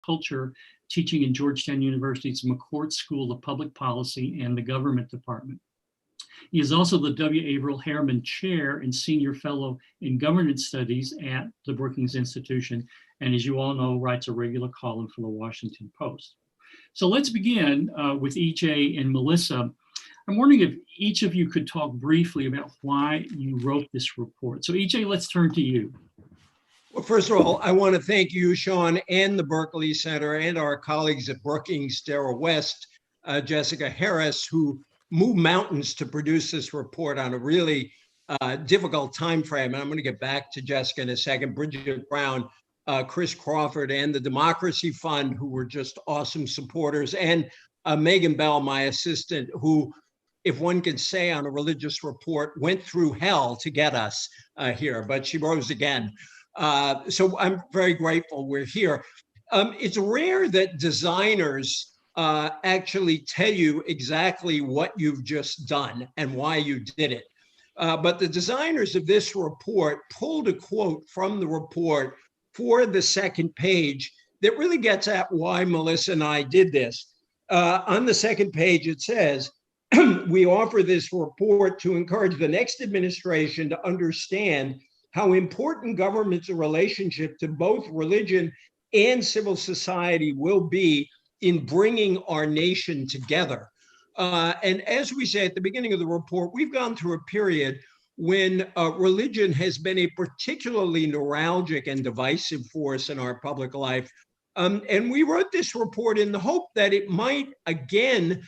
culture, teaching in Georgetown University's McCourt School of Public Policy and the Government Department. He is also the W. Averill Harriman Chair and Senior Fellow in Governance Studies at the Brookings Institution, and as you all know, writes a regular column for the Washington Post. So let's begin with E.J. and Melissa. I'm wondering if each of you could talk briefly about why you wrote this report. So E.J., let's turn to you. Well, first of all, I want to thank you, Shaun, and the Berkley Center and our colleagues at Brookings, Darrell West, Jessica Harris, who moved mountains to produce this report on a really difficult time frame. And I'm going to get back to Jessica in a second. Bridget Brown, Chris Crawford, and the Democracy Fund, who were just awesome supporters, and Megan Bell, my assistant, who, if one could say on a religious report, went through hell to get us here, but she rose again. So I'm very grateful we're here. It's rare that designers actually tell you exactly what you've just done and why you did it. But the designers of this report pulled a quote from the report for the second page that really gets at why Melissa and I did this. On the second page, it says, we offer this report to encourage the next administration to understand how important government's relationship to both religion and civil society will be in bringing our nation together. And as we say at the beginning of the report, we've gone through a period when religion has been a particularly neuralgic and divisive force in our public life. And we wrote this report in the hope that it might again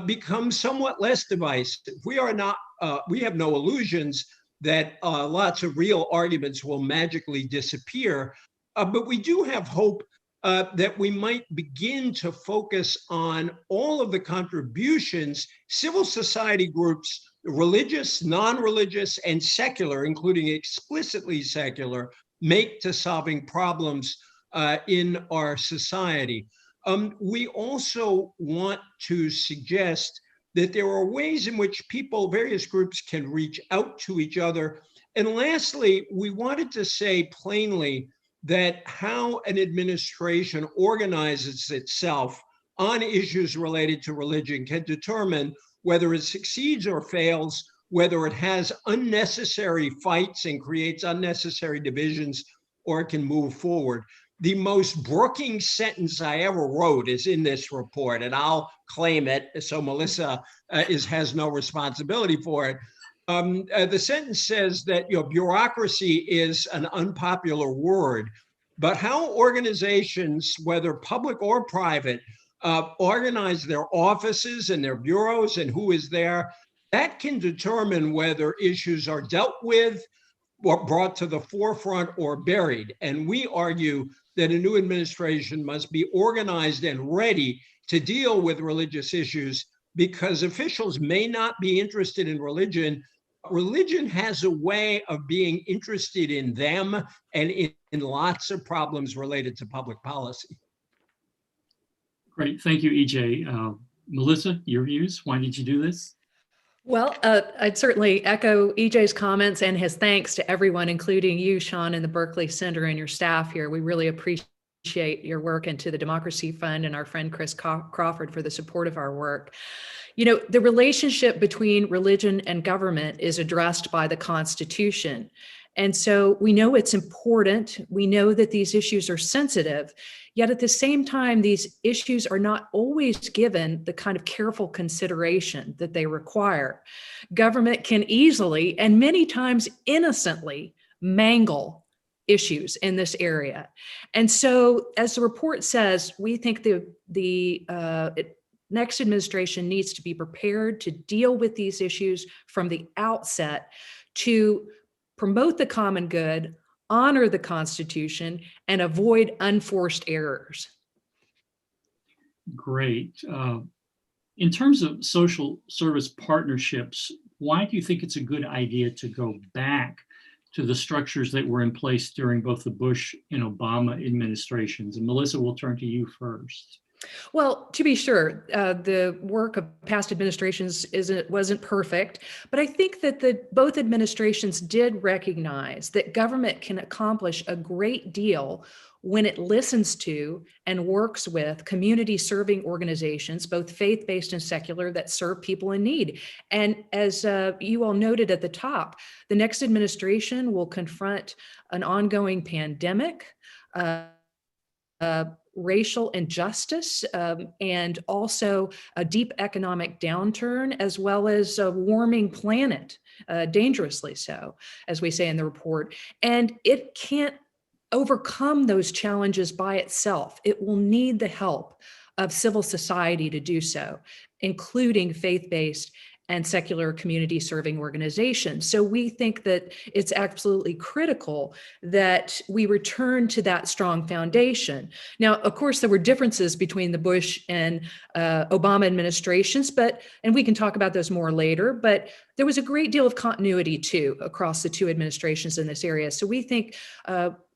become somewhat less divisive. We have no illusions that lots of real arguments will magically disappear, but we do have hope that we might begin to focus on all of the contributions civil society groups, religious, non-religious, and secular, including explicitly secular, make to solving problems in our society. We also want to suggest that there are ways in which various groups can reach out to each other. And lastly, we wanted to say plainly that how an administration organizes itself on issues related to religion can determine whether it succeeds or fails, whether it has unnecessary fights and creates unnecessary divisions, or it can move forward. The most Brookings sentence I ever wrote is in this report, and I'll claim it, so Melissa has no responsibility for it. The sentence says that bureaucracy is an unpopular word, but how organizations, whether public or private, organize their offices and their bureaus and who is there, that can determine whether issues are dealt with, or brought to the forefront, or buried. And we argue that a new administration must be organized and ready to deal with religious issues, because officials may not be interested in religion. Religion has a way of being interested in them and in lots of problems related to public policy. Great, thank you, E.J. Melissa, your views, why did you do this? Well, I'd certainly echo E.J.'s comments and his thanks to everyone, including you, Shaun, and the Berkley Center and your staff here. We really appreciate your work, and to the Democracy Fund and our friend Chris Crawford for the support of our work. The relationship between religion and government is addressed by the Constitution. And so we know it's important. We know that these issues are sensitive, yet at the same time, these issues are not always given the kind of careful consideration that they require. Government can easily, and many times innocently, mangle issues in this area. And so, as the report says, we think the next administration needs to be prepared to deal with these issues from the outset, to promote the common good, honor the Constitution, and avoid unforced errors. Great. In terms of social service partnerships, why do you think it's a good idea to go back to the structures that were in place during both the Bush and Obama administrations? And Melissa, we'll turn to you first. Well, to be sure, the work of past administrations wasn't perfect, but I think that both administrations did recognize that government can accomplish a great deal when it listens to and works with community serving organizations, both faith-based and secular, that serve people in need. And as you all noted at the top, the next administration will confront an ongoing pandemic, racial injustice, and also a deep economic downturn, as well as a warming planet, dangerously so, as we say in the report. And it can't overcome those challenges by itself. It will need the help of civil society to do so, including faith-based and secular community serving organizations. So we think that it's absolutely critical that we return to that strong foundation. Now, of course, there were differences between the Bush and Obama administrations, and we can talk about those more later, but there was a great deal of continuity too across the two administrations in this area. So we think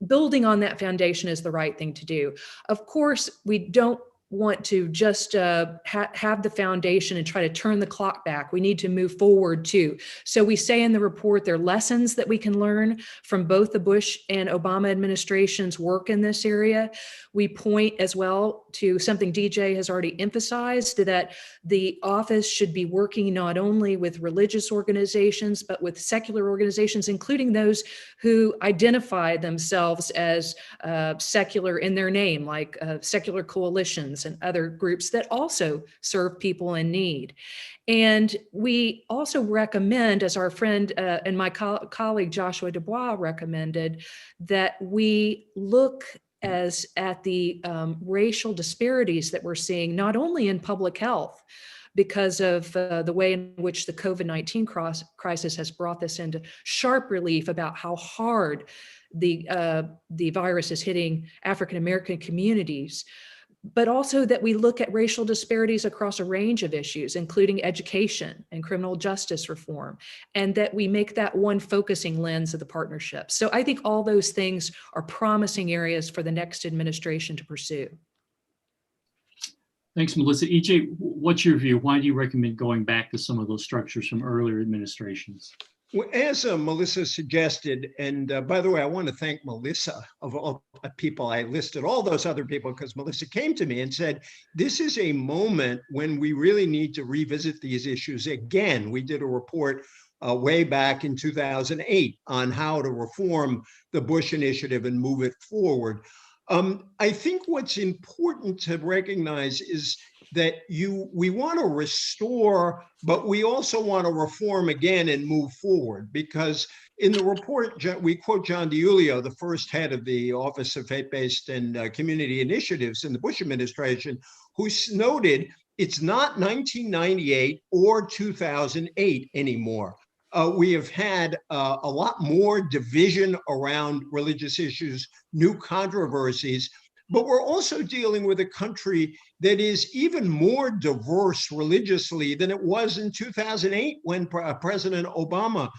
building on that foundation is the right thing to do. Of course, we don't want to just have the foundation and try to turn the clock back. We need to move forward too. So we say in the report, there are lessons that we can learn from both the Bush and Obama administrations' work in this area. We point as well to something DJ has already emphasized, that the office should be working not only with religious organizations, but with secular organizations, including those who identify themselves as secular in their name, like secular coalitions and other groups that also serve people in need. And we also recommend, as our friend and my colleague Joshua Dubois recommended, that we look at the racial disparities that we're seeing, not only in public health, because of the way in which the COVID-19 crisis has brought this into sharp relief about how hard the virus is hitting African-American communities, but also that we look at racial disparities across a range of issues, including education and criminal justice reform, and that we make that one focusing lens of the partnership. So I think all those things are promising areas for the next administration to pursue. Thanks, Melissa. EJ, what's your view? Why do you recommend going back to some of those structures from earlier administrations? Well, as Melissa suggested, and by the way, I want to thank Melissa, of all people. I listed all those other people because Melissa came to me and said, this is a moment when we really need to revisit these issues again. We did a report way back in 2008 on how to reform the Bush initiative and move it forward. I think what's important to recognize is that we want to restore, but we also want to reform again and move forward, because in the report, we quote John DiIulio, the first head of the Office of Faith-Based and Community Initiatives in the Bush administration, who noted it's not 1998 or 2008 anymore. We have had a lot more division around religious issues, new controversies, but we're also dealing with a country that is even more diverse religiously than it was in 2008 when President Obama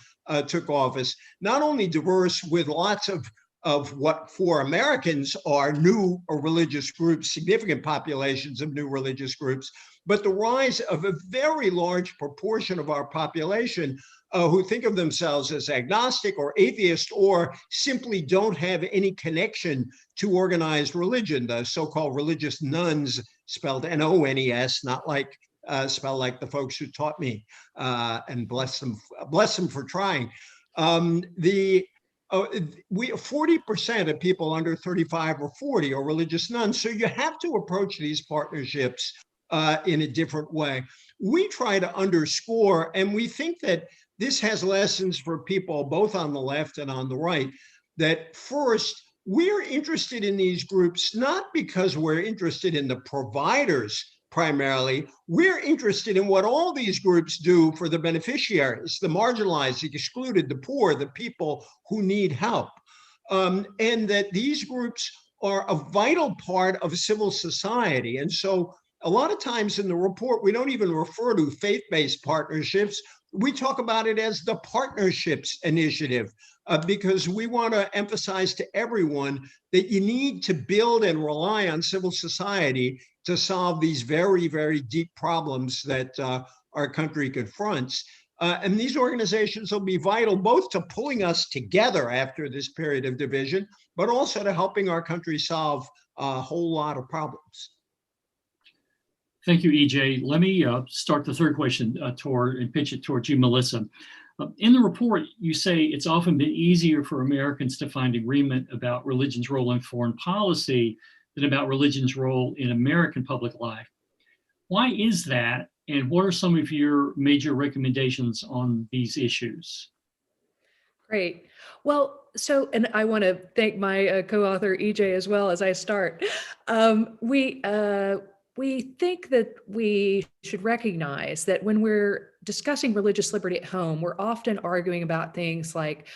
took office. Not only diverse with lots of what for Americans are new religious groups, significant populations of new religious groups, but the rise of a very large proportion of our population who think of themselves as agnostic or atheist, or simply don't have any connection to organized religion, the so-called religious nuns, spelled N-O-N-E-S, not like spelled like the folks who taught me, and bless them for trying. 40% of people under 35 or 40 are religious nuns. So you have to approach these partnerships in a different way. We try to underscore, and we think that this has lessons for people both on the left and on the right, that first, we're interested in these groups not because we're interested in the providers primarily. We're interested in what all these groups do for the beneficiaries, the marginalized, the excluded, the poor, the people who need help. And that these groups are a vital part of civil society. And so a lot of times in the report, we don't even refer to faith-based partnerships. We talk about it as the partnerships initiative because we want to emphasize to everyone that you need to build and rely on civil society to solve these very, very deep problems that our country confronts. And these organizations will be vital both to pulling us together after this period of division, but also to helping our country solve a whole lot of problems. Thank you, EJ. Let me start the third question and pitch it towards you, Melissa. In the report, you say it's often been easier for Americans to find agreement about religion's role in foreign policy than about religion's role in American public life. Why is that? And what are some of your major recommendations on these issues? Great. Well, and I want to thank my co-author EJ as well as I start. We think that we should recognize that when we're discussing religious liberty at home, we're often arguing about things like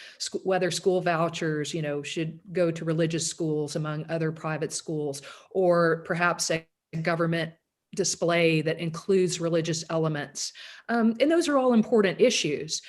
whether school vouchers, should go to religious schools among other private schools, or perhaps a government display that includes religious elements. And those are all important issues.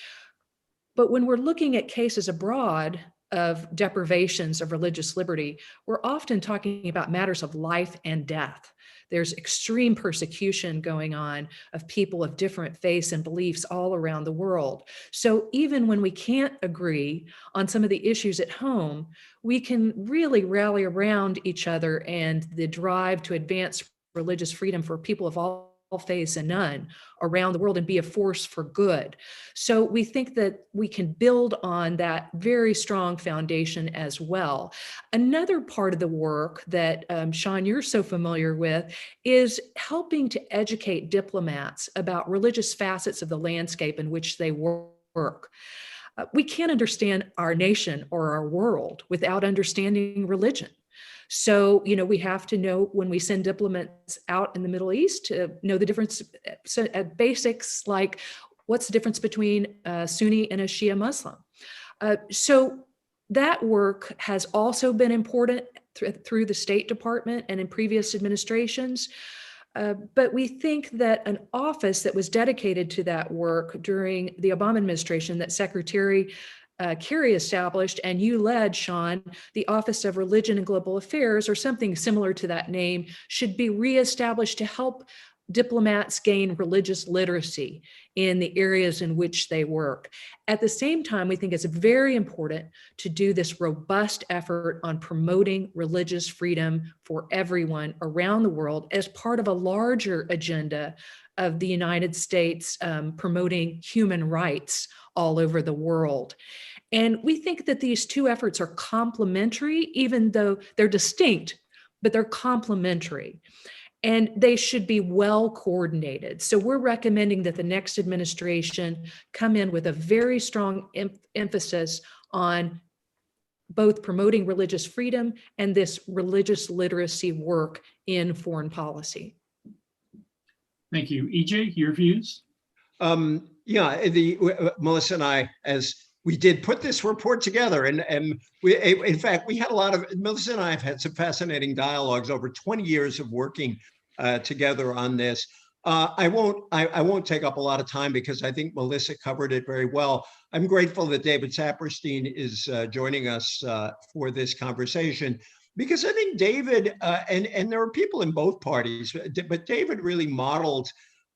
But when we're looking at cases abroad of deprivations of religious liberty, we're often talking about matters of life and death. There's extreme persecution going on of people of different faiths and beliefs all around the world. So even when we can't agree on some of the issues at home, we can really rally around each other and the drive to advance religious freedom for people of all faiths and none around the world and be a force for good. So we think that we can build on that very strong foundation as well. Another part of the work that Shaun, you're so familiar with is helping to educate diplomats about religious facets of the landscape in which they work. We can't understand our nation or our world without understanding religion. So, we have to know when we send diplomats out in the Middle East to know the difference, basics like what's the difference between a Sunni and a Shia Muslim. So that work has also been important through the State Department and in previous administrations. But we think that an office that was dedicated to that work during the Obama administration that Secretary Kerry established, and you led, Shaun, the Office of Religion and Global Affairs, or something similar to that name, should be reestablished to help diplomats gain religious literacy in the areas in which they work. At the same time, we think it's very important to do this robust effort on promoting religious freedom for everyone around the world as part of a larger agenda of the United States promoting human rights all over the world. And we think that these two efforts are complementary, even though they're distinct, but they're complementary. And they should be well coordinated. So we're recommending that the next administration come in with a very strong emphasis on both promoting religious freedom and this religious literacy work in foreign policy. Thank you. EJ, your views? Melissa and I, as we did put this report together, and we, in fact, we had a lot of, Melissa and I have had some fascinating dialogues over 20 years of working together on this. I won't take up a lot of time because I think Melissa covered it very well. I'm grateful that David Saperstein is joining us for this conversation, because I think David, and there are people in both parties, but David really modeled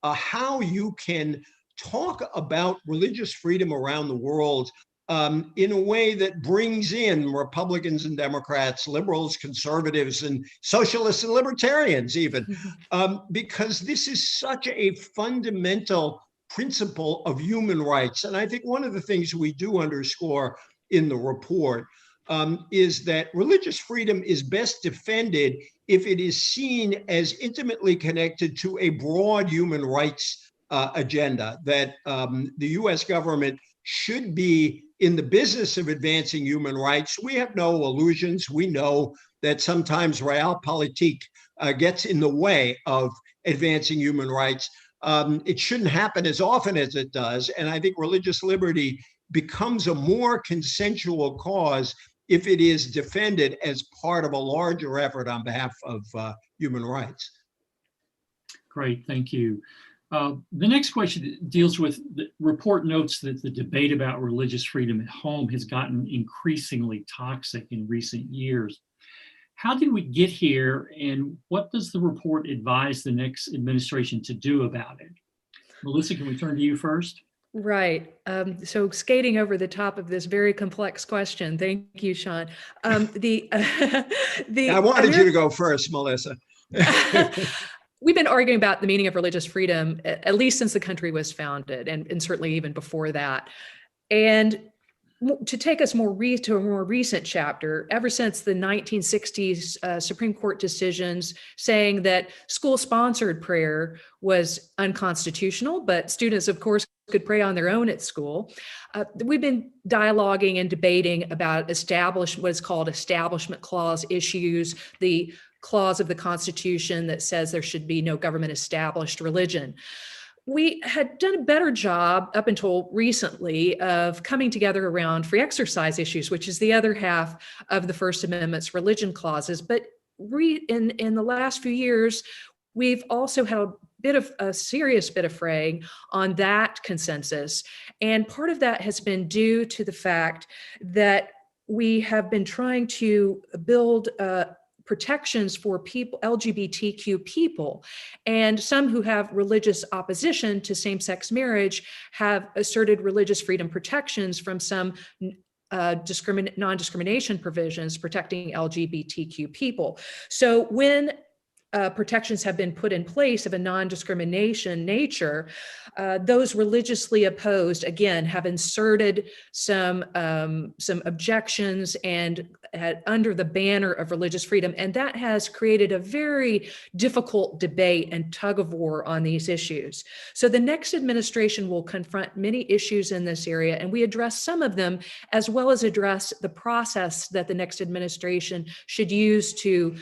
how you can talk about religious freedom around the world in a way that brings in Republicans and Democrats, liberals, conservatives, and socialists and libertarians even, because this is such a fundamental principle of human rights. And I think one of the things we do underscore in the report is that religious freedom is best defended if it is seen as intimately connected to a broad human rights agenda, that the US government should be in the business of advancing human rights. We have no illusions. We know that sometimes realpolitik gets in the way of advancing human rights. It shouldn't happen as often as it does. And I think religious liberty becomes a more consensual cause if it is defended as part of a larger effort on behalf of human rights. Great, thank you. The next question deals with the report notes that the debate about religious freedom at home has gotten increasingly toxic in recent years. How did we get here, and what does the report advise the next administration to do about it? Melissa, can we turn to you first? Right. So skating over the top of this very complex question. Thank you, Shaun. I wanted you to go first, Melissa. We've been arguing about the meaning of religious freedom at least since the country was founded, and certainly even before that. And to take us to a more recent chapter, ever since the 1960s Supreme Court decisions saying that school-sponsored prayer was unconstitutional, but students, of course, could pray on their own at school. We've been dialoguing and debating about what is called Establishment Clause issues, the clause of the Constitution that says there should be no government established religion. We had done a better job up until recently of coming together around free exercise issues, which is the other half of the First Amendment's religion clauses. But in the last few years, we've also had a serious bit of fraying on that consensus. And part of that has been due to the fact that we have been trying to build protections for people, LGBTQ people, and some who have religious opposition to same-sex marriage have asserted religious freedom protections from some non-discrimination provisions protecting LGBTQ people. So when protections have been put in place of a non-discrimination nature, those religiously opposed, again, have inserted some objections and under the banner of religious freedom. And that has created a very difficult debate and tug of war on these issues. So the next administration will confront many issues in this area, and we address some of them, as well as address the process that the next administration should use to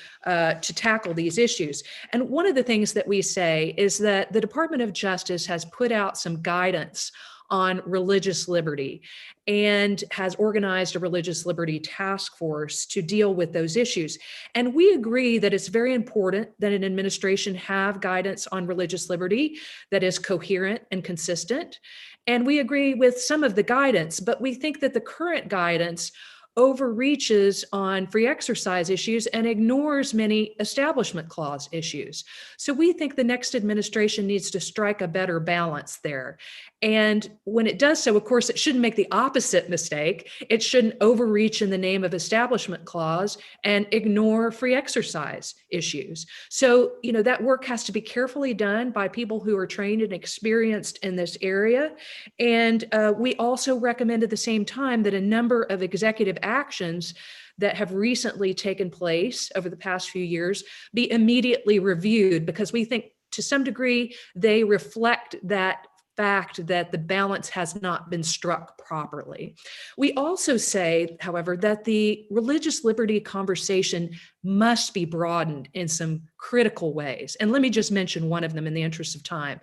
tackle these issues. And one of the things that we say is that the Department of Justice has put out some guidance on religious liberty and has organized a religious liberty task force to deal with those issues. And we agree that it's very important that an administration have guidance on religious liberty that is coherent and consistent. And we agree with some of the guidance, but we think that the current guidance overreaches on free exercise issues and ignores many Establishment Clause issues. So we think the next administration needs to strike a better balance there. And when it does so, of course, it shouldn't make the opposite mistake. It shouldn't overreach in the name of Establishment Clause and ignore free exercise issues. So, that work has to be carefully done by people who are trained and experienced in this area. And we also recommend at the same time that a number of executive actions that have recently taken place over the past few years be immediately reviewed, because we think to some degree they reflect that fact that the balance has not been struck properly. We also say, however, that the religious liberty conversation must be broadened in some critical ways. And let me just mention one of them in the interest of time.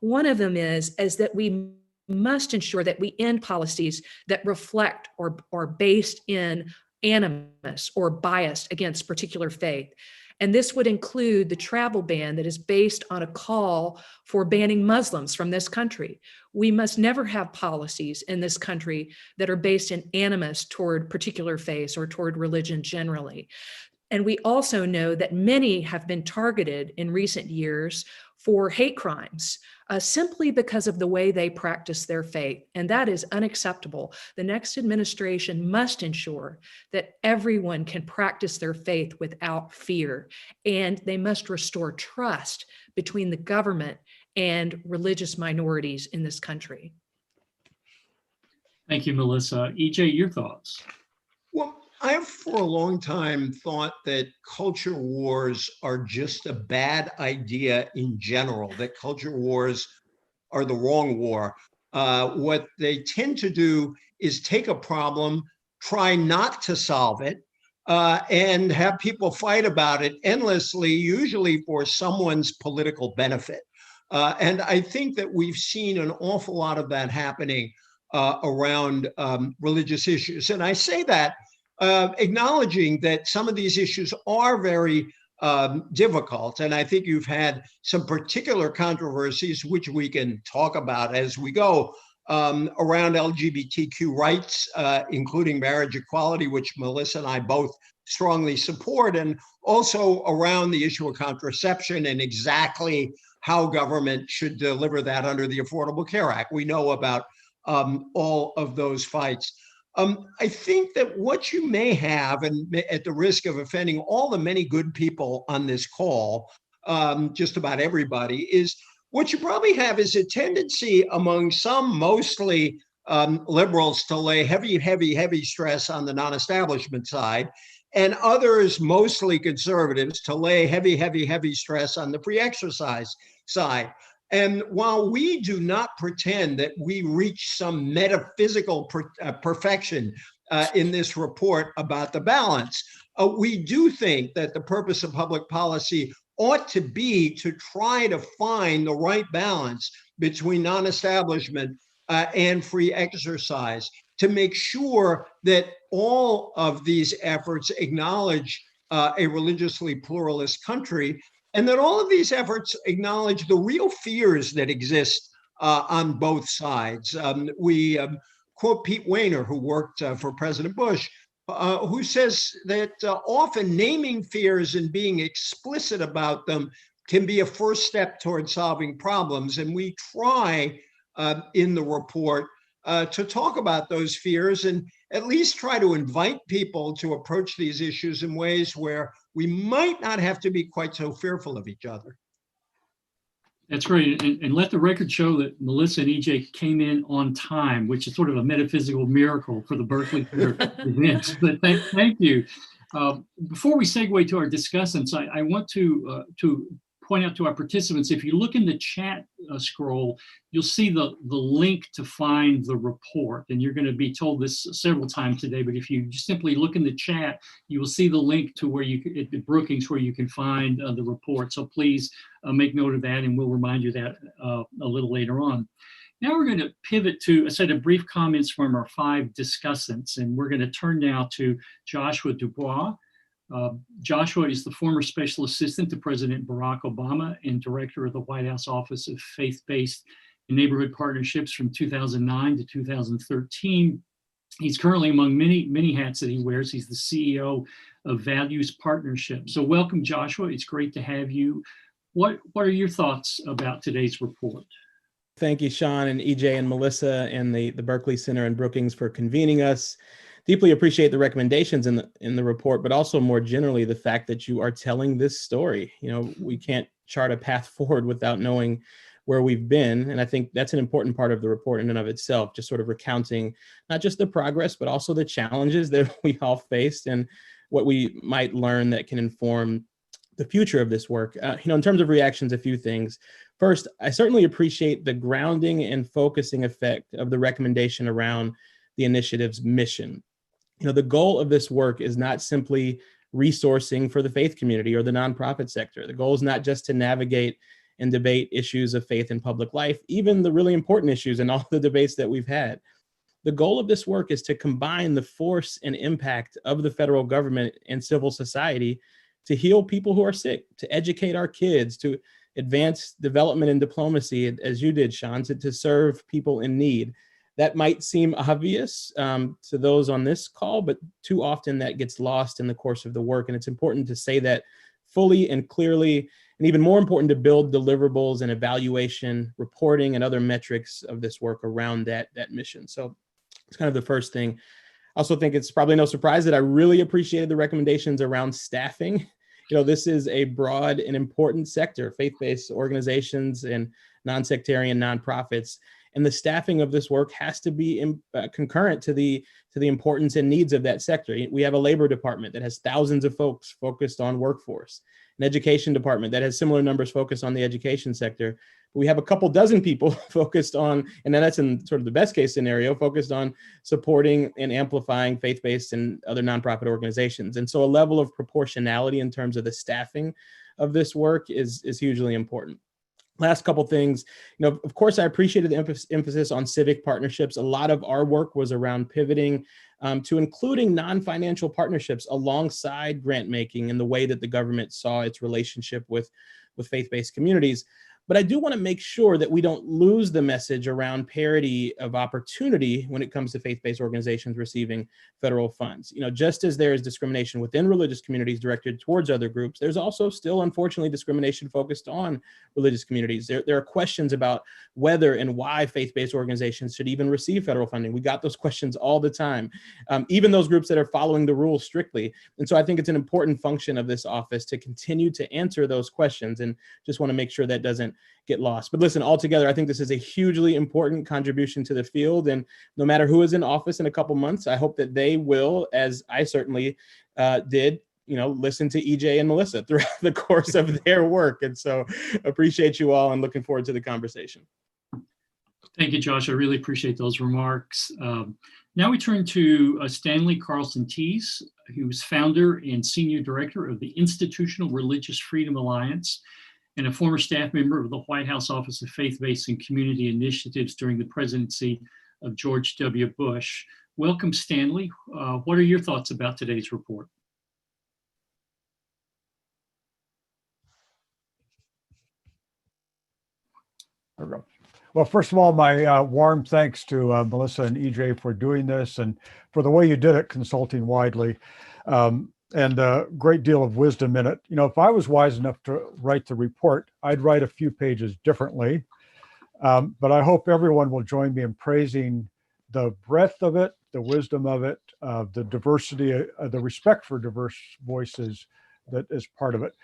One of them is that we must ensure that we end policies that reflect or are based in animus or bias against particular faith. And this would include the travel ban that is based on a call for banning Muslims from this country. We must never have policies in this country that are based in animus toward particular faiths or toward religion generally. And we also know that many have been targeted in recent years for hate crimes simply because of the way they practice their faith. And that is unacceptable. The next administration must ensure that everyone can practice their faith without fear. And they must restore trust between the government and religious minorities in this country. Thank you, Melissa. EJ, your thoughts? Well, I have for a long time thought that culture wars are just a bad idea in general, that culture wars are the wrong war. What they tend to do is take a problem, try not to solve it, and have people fight about it endlessly, usually for someone's political benefit. And I think that we've seen an awful lot of that happening around religious issues. And I say that acknowledging that some of these issues are very difficult. And I think you've had some particular controversies, which we can talk about as we go, around LGBTQ rights, including marriage equality, which Melissa and I both strongly support, and also around the issue of contraception and exactly how government should deliver that under the Affordable Care Act. We know about all of those fights. I think that what you may have, and at the risk of offending all the many good people on this call, just about everybody, is what you probably have is a tendency among some, mostly liberals, to lay heavy stress on the non-establishment side, and others, mostly conservatives, to lay heavy stress on the free exercise side. And while we do not pretend that we reach some metaphysical perfection in this report about the balance, we do think that the purpose of public policy ought to be to try to find the right balance between non-establishment and free exercise, to make sure that all of these efforts acknowledge a religiously pluralist country, and that all of these efforts acknowledge the real fears that exist on both sides. We quote Pete Wehner, who worked for President Bush, who says that often naming fears and being explicit about them can be a first step toward solving problems. And we try in the report to talk about those fears and at least try to invite people to approach these issues in ways where we might not have to be quite so fearful of each other. That's great. And let the record show that Melissa and EJ came in on time, which is sort of a metaphysical miracle for the Berkley events. But thank you. Before we segue to our discussants, I want to point out to our participants, if you look in the chat scroll, you'll see the link to find the report. And you're going to be told this several times today, but if you just simply look in the chat, you will see the link to where you at the Brookings, where you can find the report. So please make note of that, and we'll remind you that a little later on. Now we're going to pivot to a set of brief comments from our 5 discussants, and we're going to turn now to Joshua Dubois. Joshua is the former special assistant to President Barack Obama and director of the White House Office of Faith-Based and Neighborhood Partnerships from 2009 to 2013. He's currently, among many hats that he wears, he's the CEO of Values Partnership. So welcome, Joshua. It's great to have you. What are your thoughts about today's report? Thank you, Shaun and EJ and Melissa and the Berkley Center and Brookings for convening us. Deeply appreciate the recommendations in the report, but also more generally the fact that you are telling this story. You know, we can't chart a path forward without knowing where we've been, and I think that's an important part of the report in and of itself, just sort of recounting not just the progress, but also the challenges that we all faced and what we might learn that can inform the future of this work. In terms of reactions, a few things. First, I certainly appreciate the grounding and focusing effect of the recommendation around the initiative's mission. The goal of this work is not simply resourcing for the faith community or the nonprofit sector. The goal is not just to navigate and debate issues of faith in public life, even the really important issues and all the debates that we've had. The goal of this work is to combine the force and impact of the federal government and civil society to heal people who are sick, to educate our kids, to advance development and diplomacy, as you did, Shaun, to serve people in need. That might seem obvious to those on this call, but too often that gets lost in the course of the work. And it's important to say that fully and clearly, and even more important to build deliverables and evaluation, reporting, and other metrics of this work around that mission. So it's kind of the first thing. I also think it's probably no surprise that I really appreciated the recommendations around staffing. This is a broad and important sector, faith-based organizations and non-sectarian nonprofits. And the staffing of this work has to be concurrent to the importance and needs of that sector. We have a labor department that has thousands of folks focused on workforce, an education department that has similar numbers focused on the education sector. We have a couple dozen people focused on, and that's in sort of the best case scenario, focused on supporting and amplifying faith-based and other nonprofit organizations. And so a level of proportionality in terms of the staffing of this work is hugely important. Last couple things, of course, I appreciated the emphasis on civic partnerships. A lot of our work was around pivoting to including non-financial partnerships alongside grant making and the way that the government saw its relationship with faith-based communities. But I do want to make sure that we don't lose the message around parity of opportunity when it comes to faith-based organizations receiving federal funds. Just as there is discrimination within religious communities directed towards other groups, there's also still, unfortunately, discrimination focused on religious communities. There are questions about whether and why faith-based organizations should even receive federal funding. We got those questions all the time, even those groups that are following the rules strictly. And so I think it's an important function of this office to continue to answer those questions, and just want to make sure that doesn't get lost. But listen, altogether, I think this is a hugely important contribution to the field. And no matter who is in office in a couple months, I hope that they will, as I certainly did, listen to EJ and Melissa throughout the course of their work. And so appreciate you all and looking forward to the conversation. Thank you, Josh. I really appreciate those remarks. Now we turn to Stanley Carlson Tees, who's founder and senior director of the Institutional Religious Freedom Alliance, and a former staff member of the White House Office of Faith-Based and Community Initiatives during the presidency of George W. Bush. Welcome, Stanley. What are your thoughts about today's report? There we go. Well, first of all, my warm thanks to Melissa and EJ for doing this and for the way you did it, consulting widely. And a great deal of wisdom in it. If I was wise enough to write the report, I'd write a few pages differently. But I hope everyone will join me in praising the breadth of it, the wisdom of it, the diversity, the respect for diverse voices that is part of it.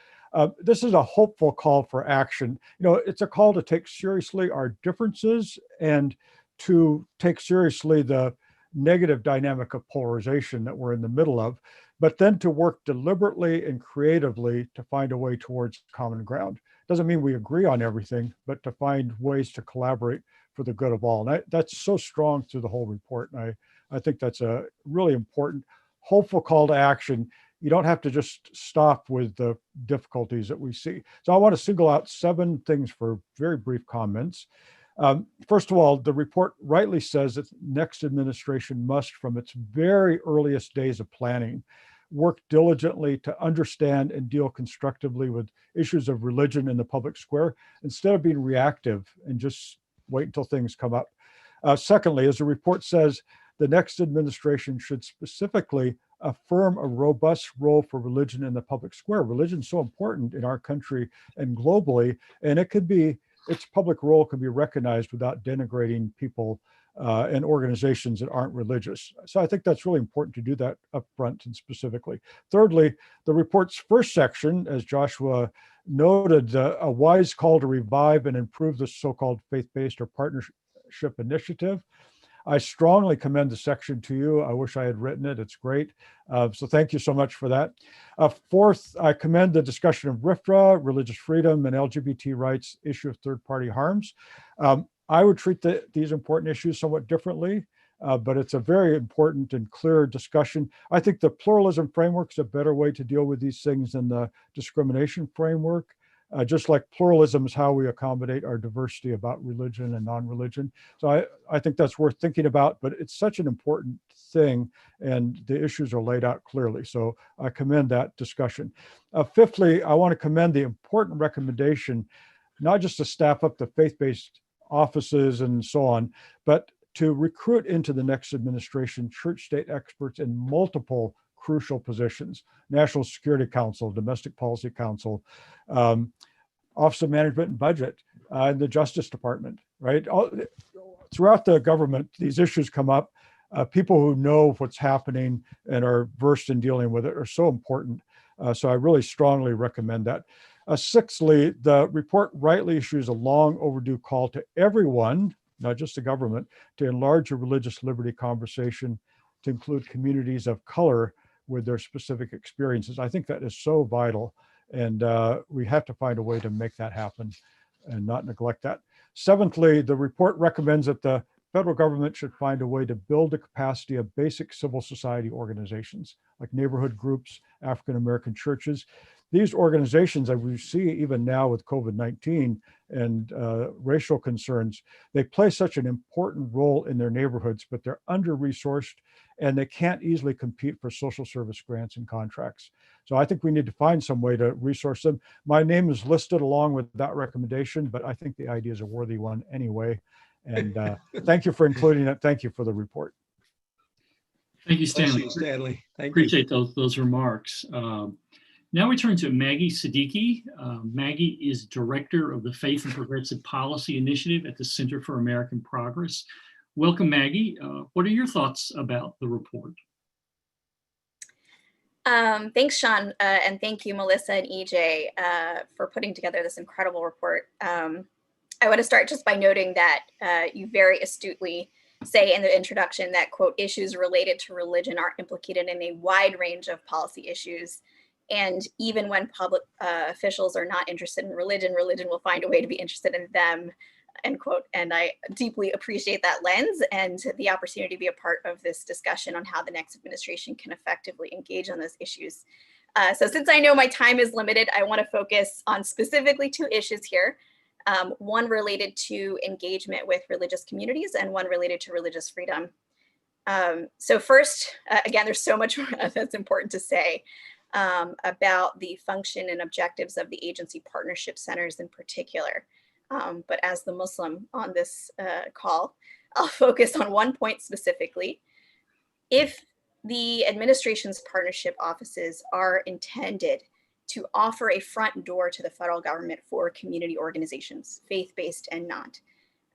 This is a hopeful call for action. It's a call to take seriously our differences and to take seriously the negative dynamic of polarization that we're in the middle of, but then to work deliberately and creatively to find a way towards common ground. Doesn't mean we agree on everything, but to find ways to collaborate for the good of all. And that's so strong through the whole report. And I think that's a really important, hopeful call to action. You don't have to just stop with the difficulties that we see. So I want to single out 7 things for very brief comments. First of all, the report rightly says that the next administration must, from its very earliest days of planning, work diligently to understand and deal constructively with issues of religion in the public square instead of being reactive and just wait until things come up. Secondly, as the report says, the next administration should specifically affirm a robust role for religion in the public square. Religion is so important in our country and globally, and its public role can be recognized without denigrating people and organizations that aren't religious. So I think that's really important to do that up front and specifically. Thirdly, the report's first section, as Joshua noted, a wise call to revive and improve the so-called faith-based or partnership initiative. I strongly commend the section to you. I wish I had written it. It's great. So thank you so much for that. Fourth, I commend the discussion of RFRA, religious freedom, and LGBT rights, issue of third-party harms. I would treat these important issues somewhat differently, but it's a very important and clear discussion. I think the pluralism framework is a better way to deal with these things than the discrimination framework. Just like pluralism is how we accommodate our diversity about religion and non-religion. So I think that's worth thinking about, but it's such an important thing and the issues are laid out clearly. So I commend that discussion. Fifthly, I want to commend the important recommendation, not just to staff up the faith-based offices and so on, but to recruit into the next administration church-state experts in multiple crucial positions: National Security Council, Domestic Policy Council, Office of Management and Budget, and the Justice Department, right? Throughout the government, these issues come up. People who know what's happening and are versed in dealing with it are so important. So I really strongly recommend that. Sixthly, the report rightly issues a long overdue call to everyone, not just the government, to enlarge a religious liberty conversation to include communities of color with their specific experiences. I think that is so vital, and we have to find a way to make that happen and not neglect that. Seventhly, the report recommends that the federal government should find a way to build the capacity of basic civil society organizations like neighborhood groups, African-American churches. these organizations, as we see even now with COVID-19 and racial concerns, they play such an important role in their neighborhoods, but they're under-resourced and they can't easily compete for social service grants and contracts. So I think we need to find some way to resource them. My name is listed along with that recommendation, but I think the idea is a worthy one anyway. And thank you for including it. Thank you for the report. Thank you, Bless Stanley. you, Stanley. Thank you. Appreciate those remarks. Now we turn to Maggie Siddiqui. Maggie is Director of the Faith and Progressive Policy Initiative at the Center for American Progress. Welcome, Maggie. What are your thoughts about the report? Thanks, Shaun, and thank you, Melissa and EJ, for putting together this incredible report. I want to start just by noting that you very astutely say in the introduction that, quote, issues related to religion are implicated in a wide range of policy issues. And even when public officials are not interested in religion, religion will find a way to be interested in them, end quote. And I deeply appreciate that lens and the opportunity to be a part of this discussion on how the next administration can effectively engage on those issues. So since I know my time is limited, I want to focus on specifically 2 issues here. One related to engagement with religious communities and one related to religious freedom. So first, again, there's so much that's important to say about the function and objectives of the agency partnership centers in particular. But as the Muslim on this call, I'll focus on one point specifically. If the administration's partnership offices are intended to offer a front door to the federal government for community organizations, faith-based and not,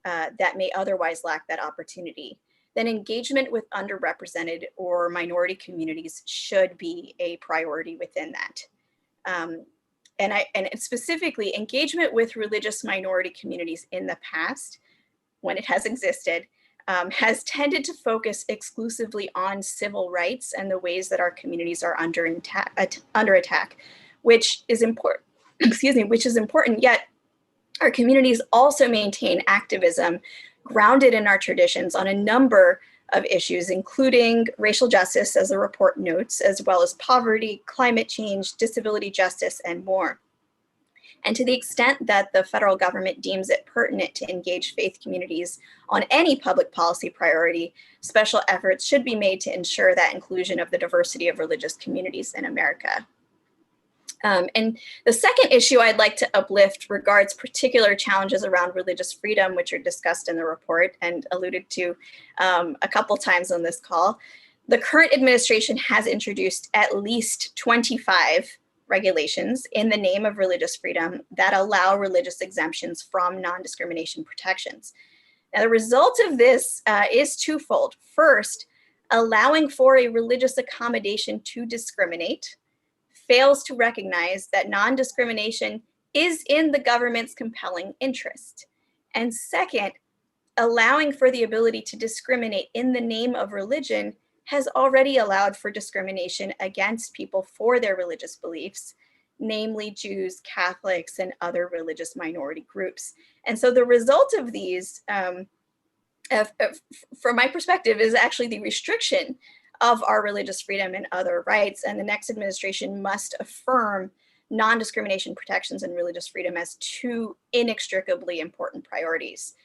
that may otherwise lack that opportunity, then engagement with underrepresented or minority communities should be a priority within that. And specifically, engagement with religious minority communities in the past, when it has existed, has tended to focus exclusively on civil rights and the ways that our communities are under attack, which is important. Excuse me, which is important. Yet, our communities also maintain activism grounded in our traditions on a number of issues, including racial justice, as the report notes, as well as poverty, climate change, disability justice, and more. And to the extent that the federal government deems it pertinent to engage faith communities on any public policy priority, special efforts should be made to ensure that inclusion of the diversity of religious communities in America. And the second issue I'd like to uplift regards particular challenges around religious freedom, which are discussed in the report and alluded to a couple times on this call. The current administration has introduced at least 25 regulations in the name of religious freedom that allow religious exemptions from non-discrimination protections. Now, the result of this is twofold. First, allowing for a religious accommodation to discriminate fails to recognize that non-discrimination is in the government's compelling interest. And second, allowing for the ability to discriminate in the name of religion has already allowed for discrimination against people for their religious beliefs, namely Jews, Catholics, and other religious minority groups. And so the result of these, from my perspective, is actually the restriction of our religious freedom and other rights. And the next administration must affirm non-discrimination protections and religious freedom as 2 inextricably important priorities.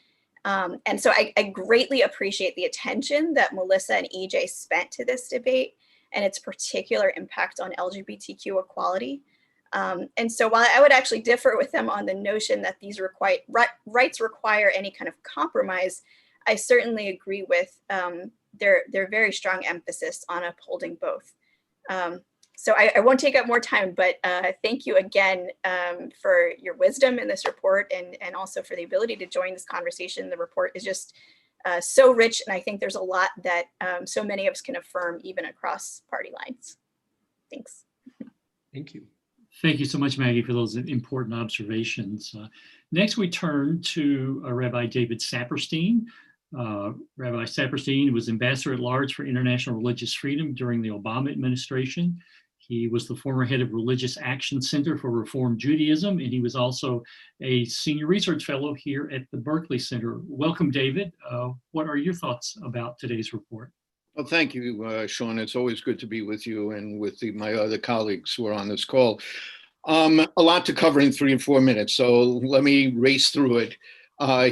And so I greatly appreciate the attention that Melissa and EJ spent to this debate and its particular impact on LGBTQ equality. And so while I would actually differ with them on the notion that these rights require any kind of compromise, I certainly agree with their very strong emphasis on upholding both. So I won't take up more time, but thank you again for your wisdom in this report and also for the ability to join this conversation. The report is just so rich, and I think there's a lot that so many of us can affirm even across party lines. Thanks. Thank you. Thank you so much, Maggie, for those important observations. Next, we turn to Rabbi David Saperstein. Rabbi Saperstein was Ambassador at Large for International Religious Freedom during the Obama administration. He was the former head of Religious Action Center for Reform Judaism, and he was also a senior research fellow here at the Berkley Center. Welcome, David. What are your thoughts about today's report? Well, thank you, Shaun. It's always good to be with you and with my other colleagues who are on this call. A lot to cover in 3 or 4 minutes, so let me race through it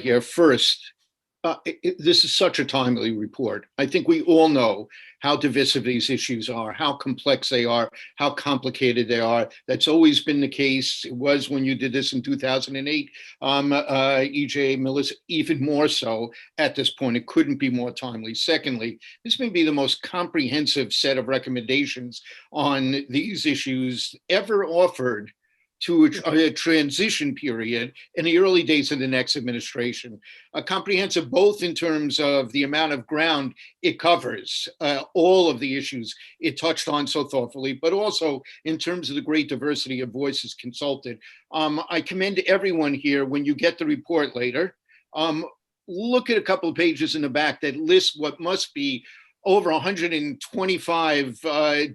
here. First, this is such a timely report. I think we all know how divisive these issues are, how complex they are, how complicated they are. That's always been the case. It was when you did this in 2008, EJ, Melissa, even more so at this point. It couldn't be more timely. Secondly, this may be the most comprehensive set of recommendations on these issues ever offered to a transition period in the early days of the next administration. Comprehensive both in terms of the amount of ground it covers, all of the issues it touched on so thoughtfully, but also in terms of the great diversity of voices consulted. I commend everyone here, when you get the report later, look at a couple of pages in the back that list what must be over 125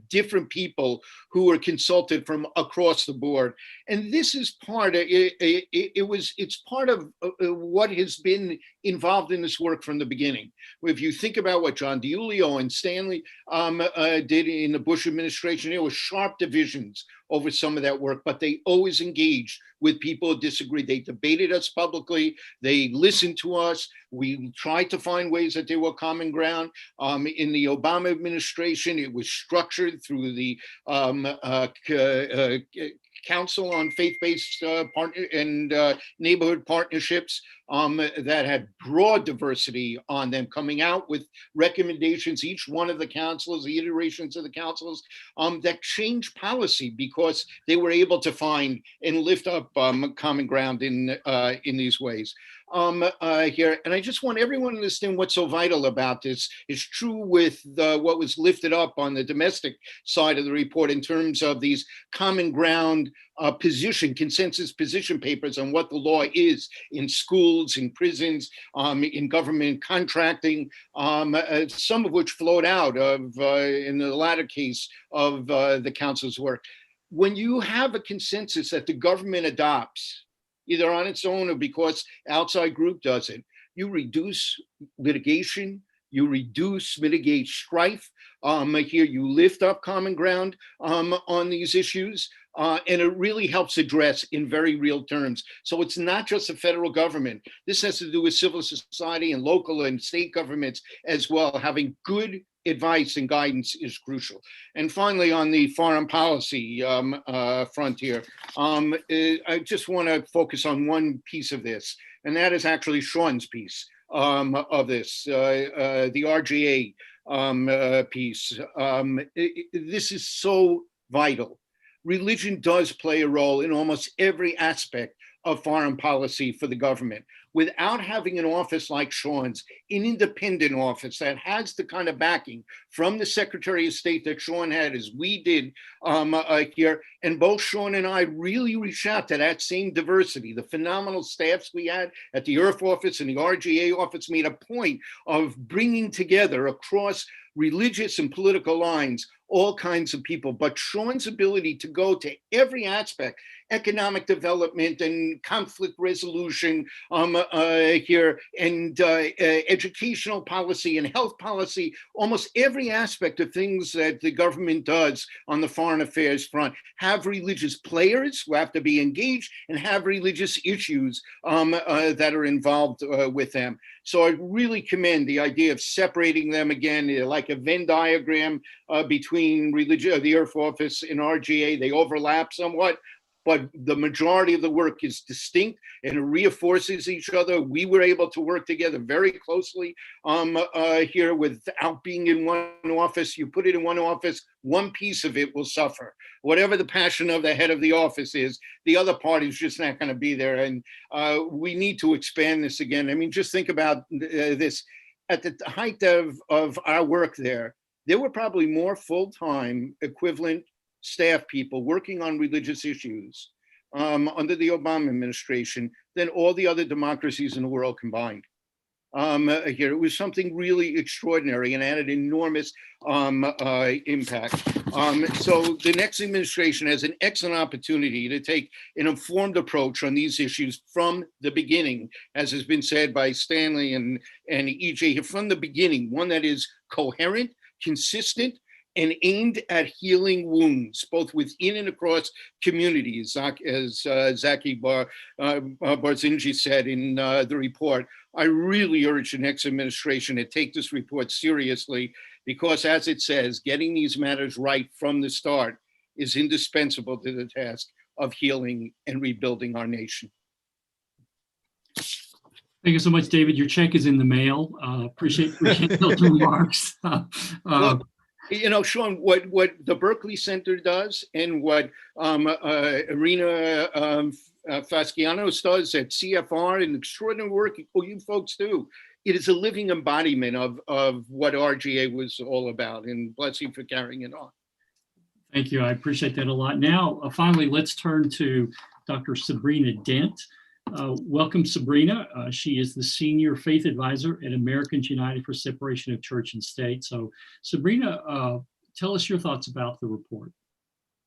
different people who were consulted from across the board. And this is part of it's part of what has been involved in this work from the beginning. If you think about what John DiIulio and Stanley did in the Bush administration, there were sharp divisions over some of that work, but they always engaged with people who disagreed. They debated us publicly. They listened to us. We tried to find ways that there were common ground. In the Obama administration, it was structured through the Council on Faith-Based Partner and Neighborhood Partnerships that had broad diversity on them, coming out with recommendations, each one of the councils, the iterations of the councils, that changed policy because they were able to find and lift up common ground in these ways. Here, and I just want everyone to understand what's so vital about this. It's true with what was lifted up on the domestic side of the report in terms of these common ground consensus position papers on what the law is in schools, in prisons, in government contracting, some of which flowed out of, in the latter case, of the council's work. When you have a consensus that the government adopts, either on its own or because outside group does it, you reduce litigation, you mitigate strife. Here you lift up common ground on these issues, and it really helps address in very real terms. So it's not just the federal government. This has to do with civil society and local and state governments as well. Having good advice and guidance is crucial. And finally, on the foreign policy frontier, I just want to focus on one piece of this, and that is actually Shaun's piece of this, the RGA piece. This is so vital. Religion does play a role in almost every aspect of foreign policy for the government. Without having an office like Shaun's, an independent office that has the kind of backing from the Secretary of State that Shaun had, as we did here, and both Shaun and I really reached out to that same diversity. The phenomenal staffs we had at the IRF office and the RGA office made a point of bringing together across religious and political lines all kinds of people. But Shaun's ability to go to every aspect, economic development and conflict resolution here, and educational policy and health policy, almost every aspect of things that the government does on the foreign affairs front, have religious players who have to be engaged and have religious issues that are involved with them. So I really commend the idea of separating them again, like a Venn diagram between religion, the IRF office and RGA. They overlap somewhat, but the majority of the work is distinct and it reinforces each other. We were able to work together very closely here without being in one office. You put it in one office, one piece of it will suffer. Whatever the passion of the head of the office is, the other part is just not going to be there. And we need to expand this again. I mean, just think about this. At the height of our work there were probably more full-time equivalent staff people working on religious issues under the Obama administration than all the other democracies in the world combined. Here, it was something really extraordinary and had an enormous impact. So the next administration has an excellent opportunity to take an informed approach on these issues from the beginning, as has been said by Stanley and EJ, from the beginning, one that is coherent, consistent, and aimed at healing wounds, both within and across communities, as Zaki Barzinji said in the report. I really urge the next administration to take this report seriously, because as it says, getting these matters right from the start is indispensable to the task of healing and rebuilding our nation. Thank you so much, David. Your check is in the mail. Appreciate those remarks. Well, you know, Shaun, what the Berkley Center does and what Irina Fascianos does at CFR, and extraordinary work you folks do, it is a living embodiment of what RGA was all about, and bless you for carrying it on. Thank you. I appreciate that a lot. Now, finally, let's turn to Dr. Sabrina Dent. Welcome, Sabrina. She is the Senior Faith Advisor at Americans United for Separation of Church and State. So, Sabrina, tell us your thoughts about the report.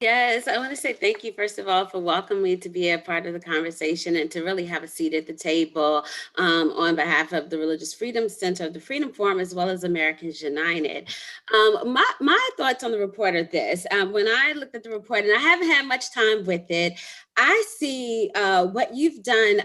Yes, I want to say thank you, first of all, for welcoming me to be a part of the conversation and to really have a seat at the table on behalf of the Religious Freedom Center of the Freedom Forum, as well as Americans United. My thoughts on the report are this. When I looked at the report, and I haven't had much time with it, I see what you've done,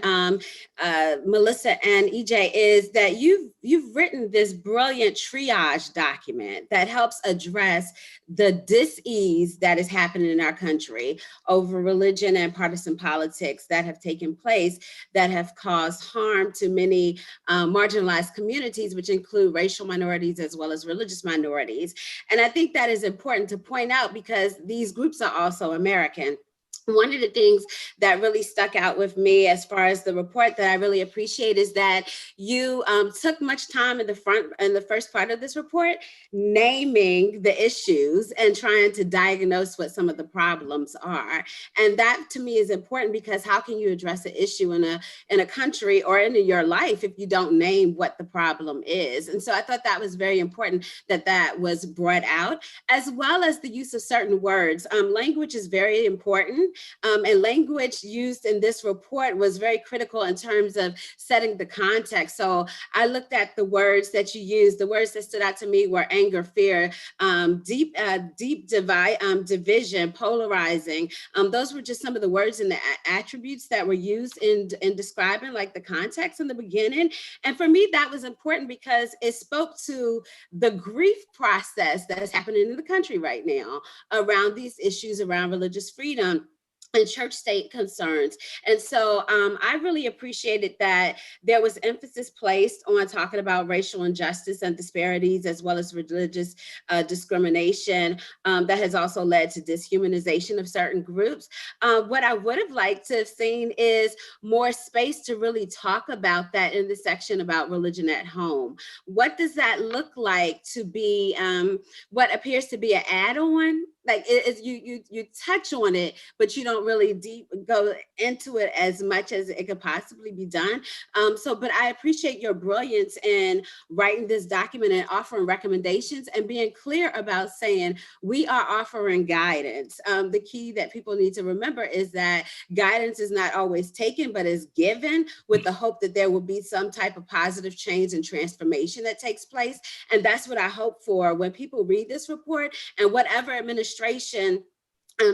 Melissa and EJ, is that you've written this brilliant triage document that helps address the dis-ease that is happening in our country over religion and partisan politics that have taken place that have caused harm to many marginalized communities, which include racial minorities as well as religious minorities. And I think that is important to point out because these groups are also American. One of the things that really stuck out with me as far as the report that I really appreciate is that you took much time in the first part of this report, naming the issues and trying to diagnose what some of the problems are. And that to me is important, because how can you address an issue in a country or in your life if you don't name what the problem is? And so I thought that was very important that that was brought out, as well as the use of certain words. Language is very important. And language used in this report was very critical in terms of setting the context. So I looked at the words that you used. The words that stood out to me were anger, fear, deep division, polarizing. Those were just some of the words and the attributes that were used in describing like the context in the beginning. And for me, that was important because it spoke to the grief process that is happening in the country right now around these issues around religious freedom and church state concerns. And so I really appreciated that there was emphasis placed on talking about racial injustice and disparities, as well as religious discrimination that has also led to dishumanization of certain groups. What I would have liked to have seen is more space to really talk about that in the section about religion at home. What does that look like to be what appears to be an add-on? Like you touch on it, but you don't really go into it as much as it could possibly be done. But I appreciate your brilliance in writing this document and offering recommendations and being clear about saying we are offering guidance. The key that people need to remember is that guidance is not always taken, but is given with the hope that there will be some type of positive change and transformation that takes place. And that's what I hope for when people read this report, and whatever administration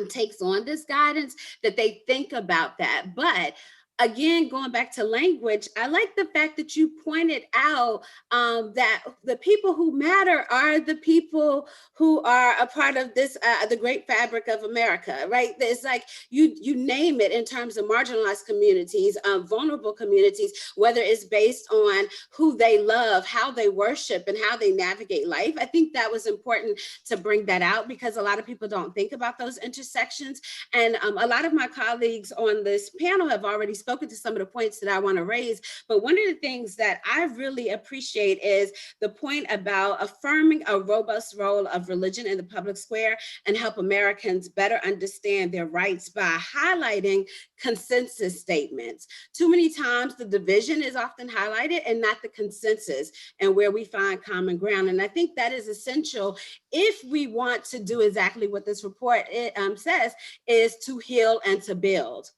takes on this guidance, that they think about that. But again, going back to language, I like the fact that you pointed out that the people who matter are the people who are a part of this, the great fabric of America, right? It's like you name it in terms of marginalized communities, vulnerable communities, whether it's based on who they love, how they worship, and how they navigate life. I think that was important to bring that out because a lot of people don't think about those intersections. And a lot of my colleagues on this panel have already spoken to some of the points that I want to raise, but one of the things that I really appreciate is the point about affirming a robust role of religion in the public square and help Americans better understand their rights by highlighting consensus statements. Too many times the division is often highlighted and not the consensus and where we find common ground. And I think that is essential if we want to do exactly what this report says, is to heal and to build.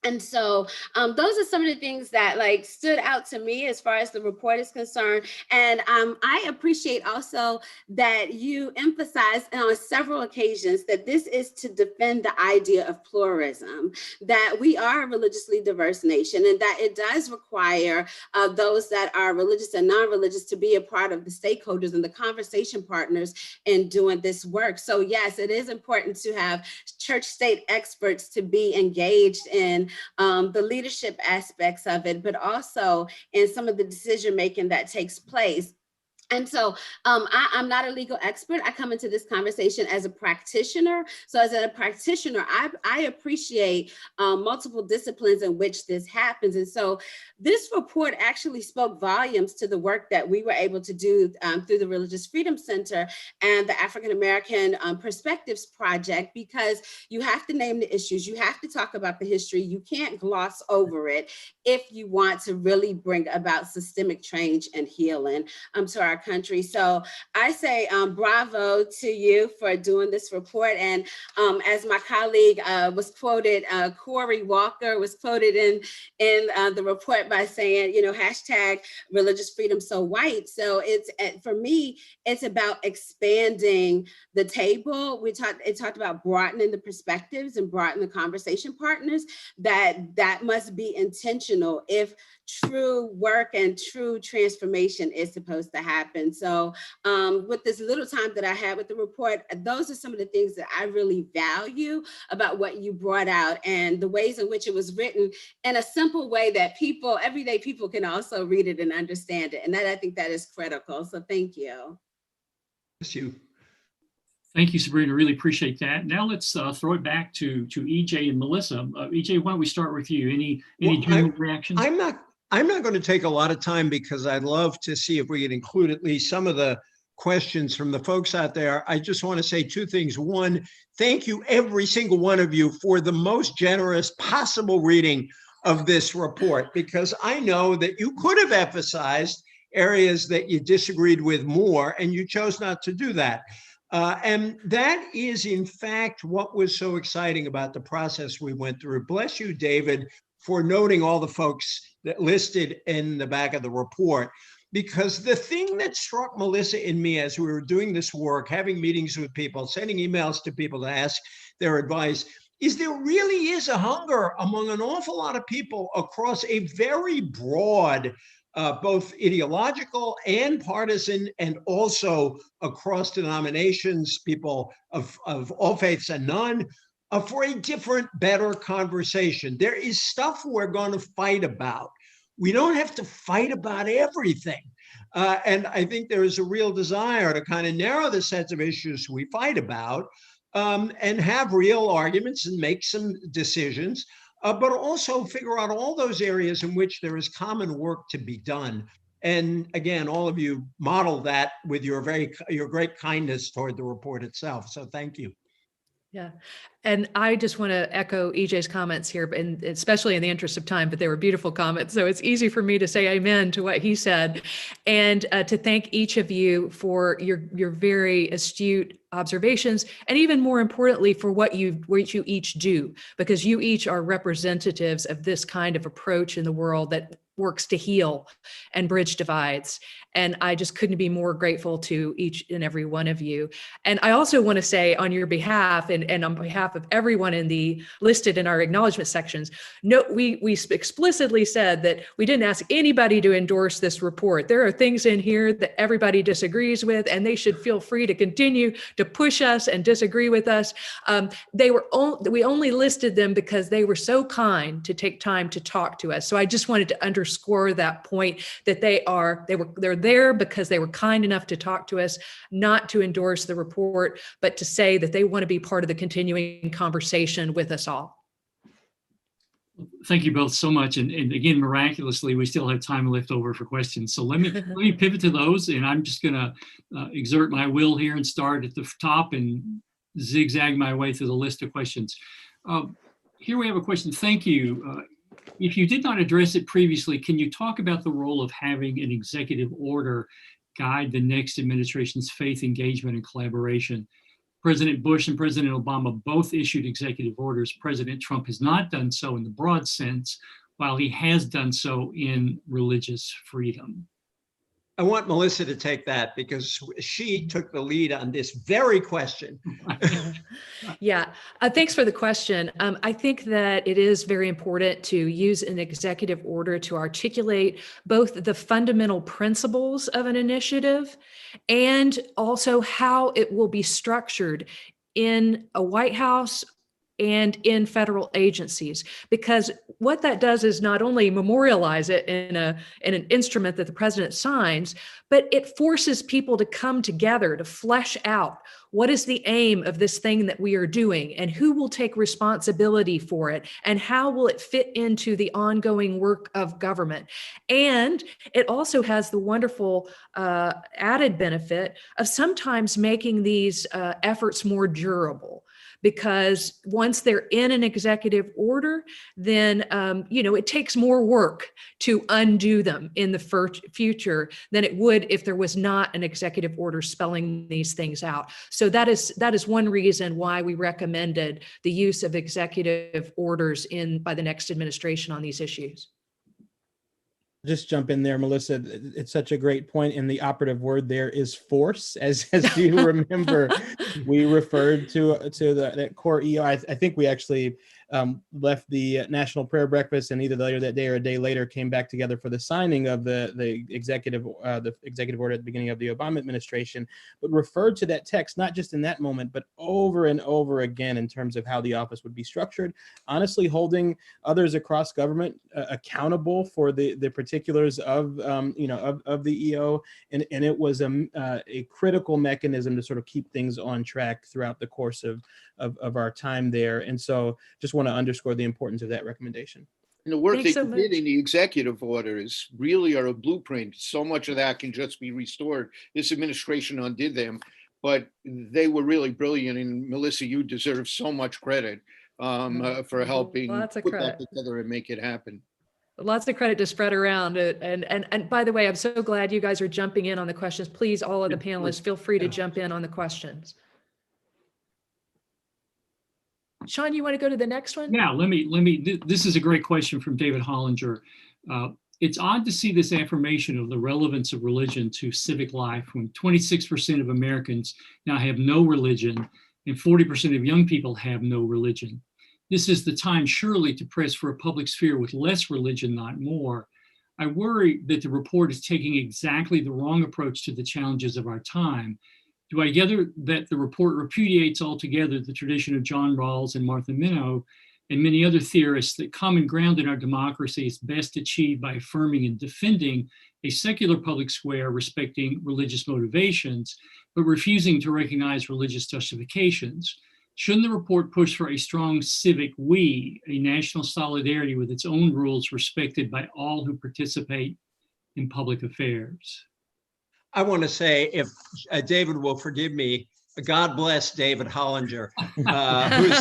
And so those are some of the things that like stood out to me as far as the report is concerned. And I appreciate also that you emphasized on several occasions that this is to defend the idea of pluralism, that we are a religiously diverse nation, and that it does require those that are religious and non-religious to be a part of the stakeholders and the conversation partners in doing this work. So yes, it is important to have church state experts to be engaged in the leadership aspects of it, but also in some of the decision making that takes place. And so I'm not a legal expert. I come into this conversation as a practitioner. So as a practitioner, I appreciate multiple disciplines in which this happens. And so this report actually spoke volumes to the work that we were able to do through the Religious Freedom Center and the African American Perspectives Project, because you have to name the issues. You have to talk about the history. You can't gloss over it if you want to really bring about systemic change and healing to our country. So I say bravo to you for doing this report. And as my colleague was quoted, Corey Walker was quoted in the report by saying, you know, hashtag religious freedom so white. So it's, for me, it's about expanding the table. It talked about broadening the perspectives and broadening the conversation partners, that must be intentional if true work and true transformation is supposed to happen. So with this little time that I had with the report, those are some of the things that I really value about what you brought out, and the ways in which it was written in a simple way that people, everyday people, can also read it and understand it. And that, I think that is critical. So thank you. Thank you. Thank you, Sabrina. Really appreciate that. Now let's throw it back to EJ and Melissa. EJ, why don't we start with you? Any general reactions? I'm not going to take a lot of time because I'd love to see if we can include at least some of the questions from the folks out there. I just want to say two things. One, thank you, every single one of you, for the most generous possible reading of this report, because I know that you could have emphasized areas that you disagreed with more, and you chose not to do that. And that is, in fact, what was so exciting about the process we went through. Bless you, David, for noting all the folks that listed in the back of the report, because the thing that struck Melissa and me as we were doing this work, having meetings with people, sending emails to people to ask their advice, is there really is a hunger among an awful lot of people across a very broad, both ideological and partisan, and also across denominations, people of all faiths and none, for a different, better conversation. There is stuff we're going to fight about. We don't have to fight about everything. And I think there is a real desire to kind of narrow the sets of issues we fight about, and have real arguments and make some decisions, but also figure out all those areas in which there is common work to be done. And again, all of you model that with your great kindness toward the report itself. So thank you. Yeah. And I just want to echo EJ's comments here, and especially in the interest of time, but they were beautiful comments. So it's easy for me to say amen to what he said, and to thank each of you for your very astute observations, and even more importantly, for what you each do, because you each are representatives of this kind of approach in the world that works to heal and bridge divides. And I just couldn't be more grateful to each and every one of you. And I also want to say on your behalf, and on behalf of everyone listed in our acknowledgement sections, no, we explicitly said that we didn't ask anybody to endorse this report. There are things in here that everybody disagrees with, and they should feel free to continue to push us and disagree with us. We only listed them because they were so kind to take time to talk to us. So I just wanted to underscore that point, that they're there because they were kind enough to talk to us, not to endorse the report, but to say that they want to be part of the continuing conversation with us all. Thank you both so much. And again, miraculously, we still have time left over for questions. So let me pivot to those, and I'm just going to exert my will here and start at the top and zigzag my way through the list of questions. Here we have a question. Thank you. If you did not address it previously, can you talk about the role of having an executive order guide the next administration's faith engagement and collaboration, President Bush and President Obama both issued executive orders. President Trump has not done so in the broad sense, while he has done so in religious freedom. I want Melissa to take that because she took the lead on this very question. Yeah, thanks for the question. I think that it is very important to use an executive order to articulate both the fundamental principles of an initiative and also how it will be structured in a White House and in federal agencies, because what that does is not only memorialize it in an instrument that the president signs, but it forces people to come together to flesh out what is the aim of this thing that we are doing and who will take responsibility for it and how will it fit into the ongoing work of government. And it also has the wonderful added benefit of sometimes making these efforts more durable. Because once they're in an executive order, then it takes more work to undo them in the future than it would if there was not an executive order spelling these things out. So that is one reason why we recommended the use of executive orders by the next administration on these issues. Just jump in there, Melissa. It's such a great point, and the operative word there is force. As you remember, we referred to that core EO. I think we actually left the National Prayer Breakfast, and either later that day or a day later came back together for the signing of the executive order at the beginning of the Obama administration, but referred to that text not just in that moment, but over and over again in terms of how the office would be structured. Honestly, holding others across government accountable for the particulars of the EO, and it was a critical mechanism to sort of keep things on track throughout the course of our time there. And so just want to underscore the importance of that recommendation. And the work Thanks they so did much. in the executive order is really a blueprint. So much of that can just be restored. This administration undid them, but they were really brilliant. And Melissa, you deserve so much credit for helping Lots of put credit. that together and make it happen. Lots of credit to spread around. And by the way, I'm so glad you guys are jumping in on the questions. Please, all of the panelists, feel free to jump in on the questions. Shaun, you want to go to the next one? Yeah, this is a great question from David Hollinger. It's odd to see this affirmation of the relevance of religion to civic life when 26% of Americans now have no religion and 40% of young people have no religion. This is the time surely to press for a public sphere with less religion, not more. I worry that the report is taking exactly the wrong approach to the challenges of our time. Do I gather that the report repudiates altogether the tradition of John Rawls and Martha Minow and many other theorists that common ground in our democracy is best achieved by affirming and defending a secular public square respecting religious motivations, but refusing to recognize religious justifications? Shouldn't the report push for a strong civic we, a national solidarity with its own rules respected by all who participate in public affairs? I want to say, if David will forgive me, God bless David Hollinger, who's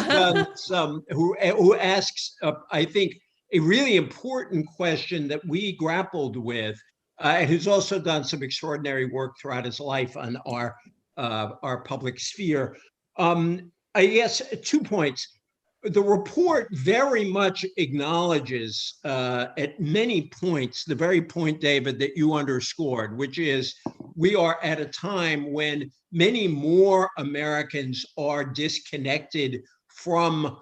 done who asks, I think, a really important question that we grappled with, and who's also done some extraordinary work throughout his life on our public sphere. I guess 2 points. The report very much acknowledges at many points the very point, David, that you underscored, which is we are at a time when many more Americans are disconnected from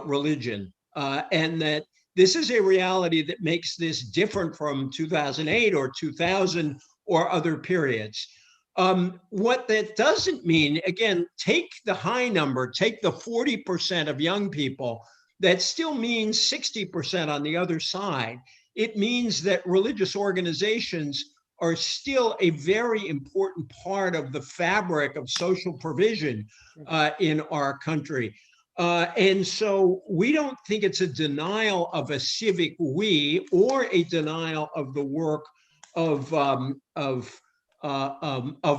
religion, and that this is a reality that makes this different from 2008 or 2000 or other periods. What that doesn't mean, again, take the high number, take the 40% of young people, that still means 60% on the other side. It means that religious organizations are still a very important part of the fabric of social provision in our country. And so we don't think it's a denial of a civic we or a denial of the work of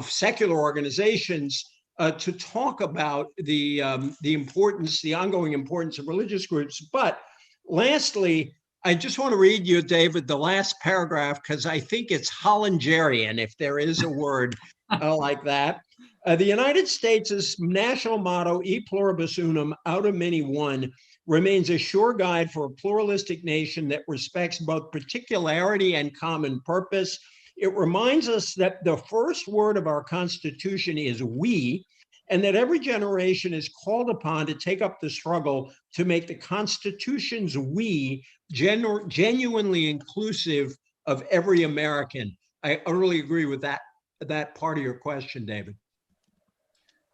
secular organizations to talk about the importance, the ongoing importance of religious groups. But lastly, I just want to read you, David, the last paragraph, because I think it's Hollingerian, if there is a word like that. The United States' national motto, E pluribus unum, out of many one, remains a sure guide for a pluralistic nation that respects both particularity and common purpose. It reminds us that the first word of our Constitution is we, and that every generation is called upon to take up the struggle to make the Constitution's we genuinely inclusive of every American. I utterly agree with that part of your question, David.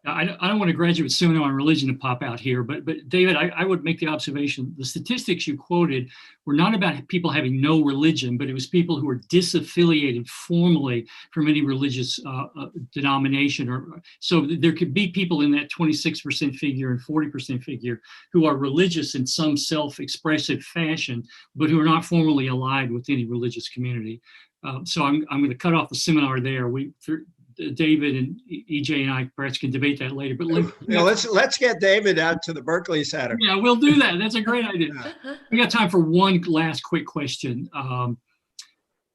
I don't want a graduate seminar on religion to pop out here, but David, I would make the observation, the statistics you quoted were not about people having no religion, but it was people who were disaffiliated formally from any religious denomination. So there could be people in that 26% figure and 40% figure who are religious in some self-expressive fashion, but who are not formally allied with any religious community. So I'm going to cut off the seminar there. David and EJ and I perhaps can debate that later. But let's get David out to the Berkley Center. Yeah, we'll do that. That's a great idea. We got time for one last quick question.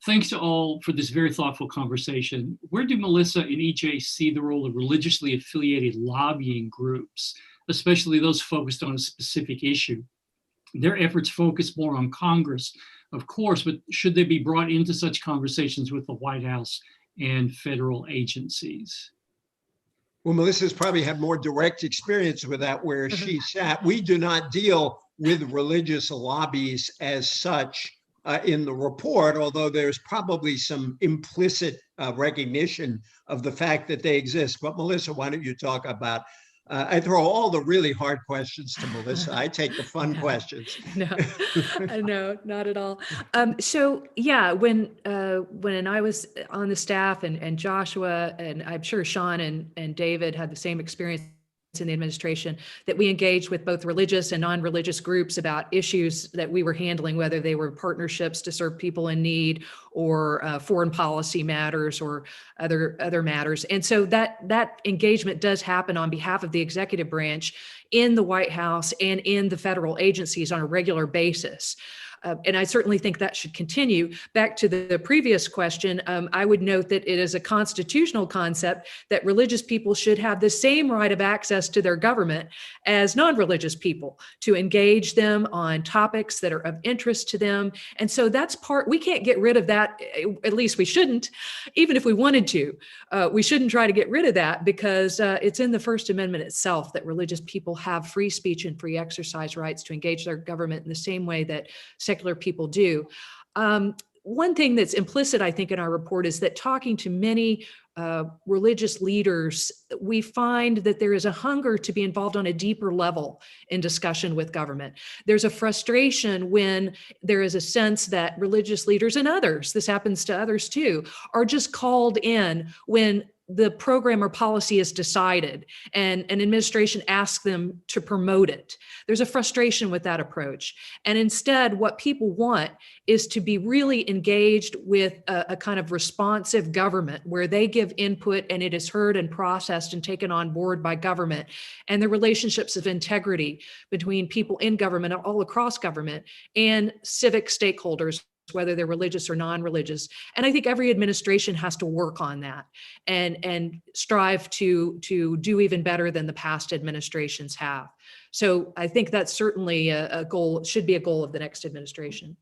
Thanks to all for this very thoughtful conversation. Where do Melissa and EJ see the role of religiously affiliated lobbying groups, especially those focused on a specific issue? Their efforts focus more on Congress, of course, but should they be brought into such conversations with the White House and federal agencies? Well, Melissa's probably had more direct experience with that where she sat. We do not deal with religious lobbies as such in the report, although there's probably some implicit recognition of the fact that they exist. But Melissa, why don't you talk about, I throw all the really hard questions to Melissa. I take the fun questions. No, not at all. So yeah, when I was on the staff and Joshua, and I'm sure Shaun and David had the same experience in the administration, that we engaged with both religious and non-religious groups about issues that we were handling, whether they were partnerships to serve people in need or foreign policy matters or other matters. And so that engagement does happen on behalf of the executive branch in the White House and in the federal agencies on a regular basis. And I certainly think that should continue. Back to the previous question, I would note that it is a constitutional concept that religious people should have the same right of access to their government as non-religious people, to engage them on topics that are of interest to them. And so that's we can't get rid of that, at least we shouldn't, even if we wanted to. We shouldn't try to get rid of that because it's in the First Amendment itself that religious people have free speech and free exercise rights to engage their government in the same way that secular people do. One thing that's implicit, I think, in our report is that talking to many religious leaders, we find that there is a hunger to be involved on a deeper level in discussion with government. There's a frustration when there is a sense that religious leaders and others, this happens to others too, are just called in when the program or policy is decided and an administration asks them to promote it. There's a frustration with that approach. And instead, what people want is to be really engaged with a kind of responsive government where they give input and it is heard and processed and taken on board by government, and the relationships of integrity between people in government, all across government, and civic stakeholders, whether they're religious or non-religious. And I think every administration has to work on that and strive to do even better than the past administrations have. So I think that's certainly a goal, should be a goal of the next administration.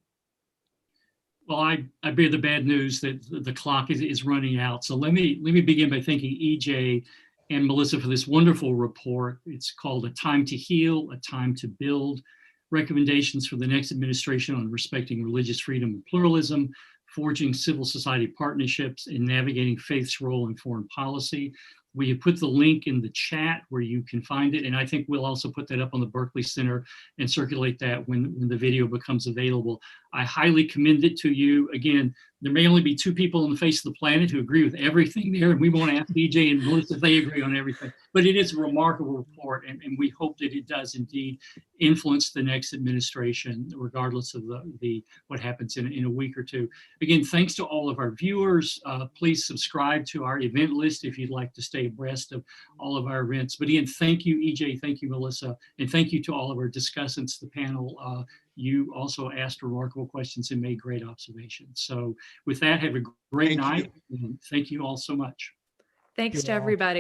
Well, I bear the bad news that the clock is running out. So let me begin by thanking EJ and Melissa for this wonderful report. It's called A Time to Heal, A Time to Build: Recommendations for the Next Administration on Respecting Religious Freedom and Pluralism, Forging Civil Society Partnerships, and Navigating Faith's Role in Foreign Policy. We have put the link in the chat where you can find it, and I think we'll also put that up on the Berkley Center and circulate that when the video becomes available. I highly commend it to you. Again, there may only be 2 people on the face of the planet who agree with everything there, and we won't ask EJ and Melissa if they agree on everything. But it is a remarkable report, and we hope that it does indeed influence the next administration, regardless of what happens in a week or two. Again, thanks to all of our viewers. Please subscribe to our event list if you'd like to stay abreast of all of our events. But again, thank you, EJ, thank you, Melissa, and thank you to all of our discussants, the panel. You also asked remarkable questions and made great observations. So with that, have a great night. And thank you all so much. Thanks to everybody.